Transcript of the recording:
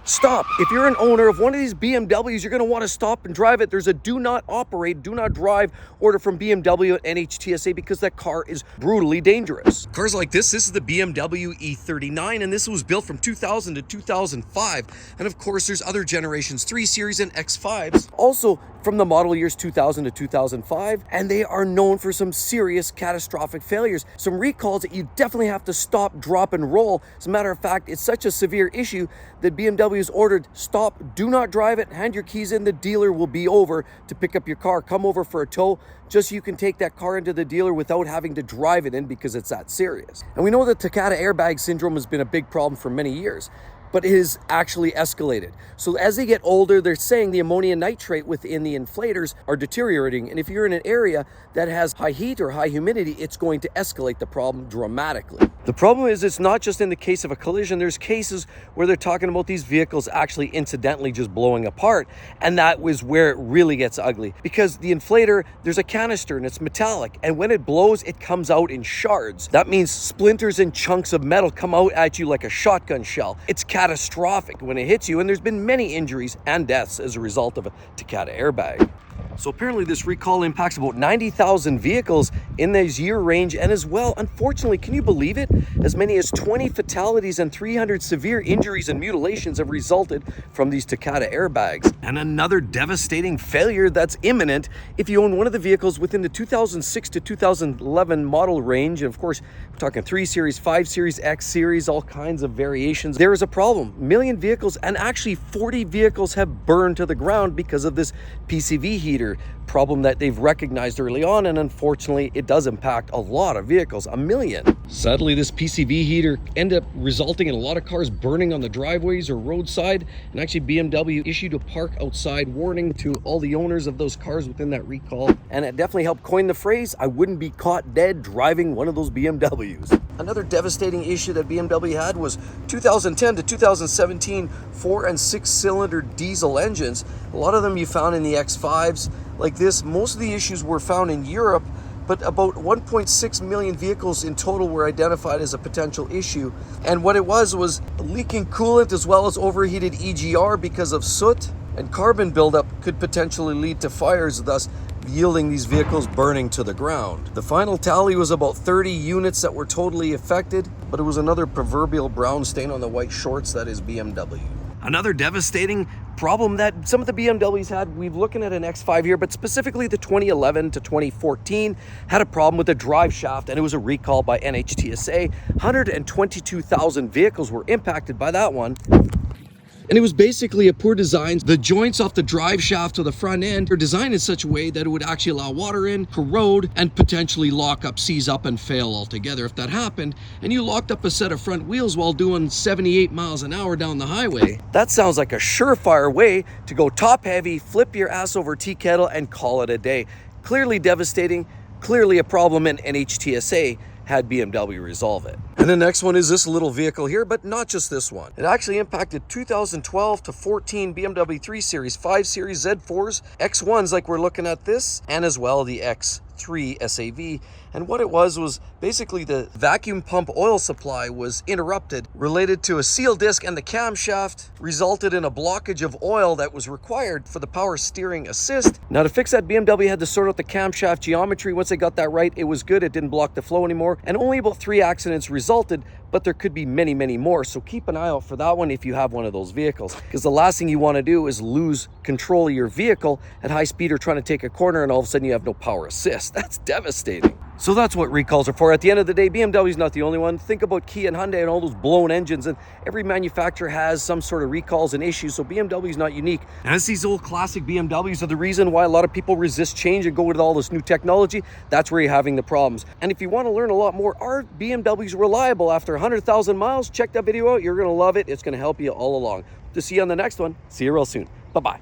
Stop. If you're an owner of one of these BMWs, you're going to want to stop and drive it. There's a do not operate, do not drive order from BMW at NHTSA because that car is brutally dangerous. Cars like this is the BMW E39, and this was built from 2000 to 2005. And of course, there's other generations, 3 Series and X5s, also from the model years 2000 to 2005, and they are known for some serious catastrophic failures, some recalls that you definitely have to stop, drop, and roll. As a matter of fact, it's such a severe issue that BMW has ordered, stop, do not drive it, hand your keys in, the dealer will be over to pick up your car, come over for a tow, just so you can take that car into the dealer without having to drive it in because it's that serious. And we know that Takata airbag syndrome has been a big problem for many years, but it has actually escalated. So as they get older, they're saying the ammonium nitrate within the inflators are deteriorating. And if you're in an area that has high heat or high humidity, it's going to escalate the problem dramatically. The problem is it's not just in the case of a collision. There's cases where they're talking about these vehicles actually incidentally just blowing apart. And that was where it really gets ugly, because the inflator, there's a canister and it's metallic. And when it blows, it comes out in shards. That means splinters and chunks of metal come out at you like a shotgun shell. It's catastrophic when it hits you, and there's been many injuries and deaths as a result of a Takata airbag. So apparently this recall impacts about 90,000 vehicles in this year range, and as well, unfortunately, can you believe it? As many as 20 fatalities and 300 severe injuries and mutilations have resulted from these Takata airbags. And another devastating failure that's imminent if you own one of the vehicles within the 2006 to 2011 model range. And of course, we're talking 3 Series, 5 Series, X Series, all kinds of variations. There is a problem. A million vehicles, and actually 40 vehicles have burned to the ground because of this PCV heater problem that they've recognized early on, and unfortunately it does impact a lot of vehicles, 1 million. Sadly, this PCV heater ended up resulting in a lot of cars burning on the driveways or roadside, and actually BMW issued a park outside warning to all the owners of those cars within that recall, and it definitely helped coin the phrase, I wouldn't be caught dead driving one of those BMWs. Another devastating issue that BMW had was 2010 to 2017 4 and 6 cylinder diesel engines. A lot of them you found in the X5s like this. Most of the issues were found in Europe, but about 1.6 million vehicles in total were identified as a potential issue. And what it was leaking coolant as well as overheated EGR because of soot, and carbon buildup could potentially lead to fires, thus yielding these vehicles burning to the ground. The final tally was about 30 units that were totally affected, but it was another proverbial brown stain on the white shorts that is BMW. Another devastating problem that some of the BMWs had, we're looking at an X5 here, but specifically the 2011 to 2014 had a problem with the drive shaft, and it was a recall by NHTSA. 122,000 vehicles were impacted by that one. And it was basically a poor design. The joints off the drive shaft to the front end are designed in such a way that it would actually allow water in, corrode, and potentially lock up, seize up, and fail altogether if that happened. And you locked up a set of front wheels while doing 78 miles an hour down the highway. That sounds like a surefire way to go top heavy, flip your ass over tea kettle, and call it a day. Clearly devastating, clearly a problem, and NHTSA had BMW resolve it. And the next one is this little vehicle here, but not just this one. It actually impacted 2012 to 14 BMW 3 Series, 5 Series, Z4s, X1s like we're looking at this, and as well the X3 SAV. And what it was basically the vacuum pump oil supply was interrupted related to a seal disc, and the camshaft resulted in a blockage of oil that was required for the power steering assist. Now to fix that, BMW had to sort out the camshaft geometry. Once they got that right, it was good. It didn't block the flow anymore, and only about 3 accidents resulted, but there could be many, many more. So keep an eye out for that one if you have one of those vehicles, because the last thing you want to do is lose control of your vehicle at high speed or trying to take a corner and all of a sudden you have no power assist. That's devastating. So that's what recalls are for. At the end of the day, BMW is not the only one. Think about Kia and Hyundai and all those blown engines, and every manufacturer has some sort of recalls and issues, so BMW is not unique. And as these old classic BMWs are the reason why a lot of people resist change and go with all this new technology, that's where you're having the problems. And if you want to learn a lot more, are BMWs reliable after 100,000 miles? Check that video out. You're going to love it. It's going to help you all along. To see you on the next one. See you real soon. Bye-bye.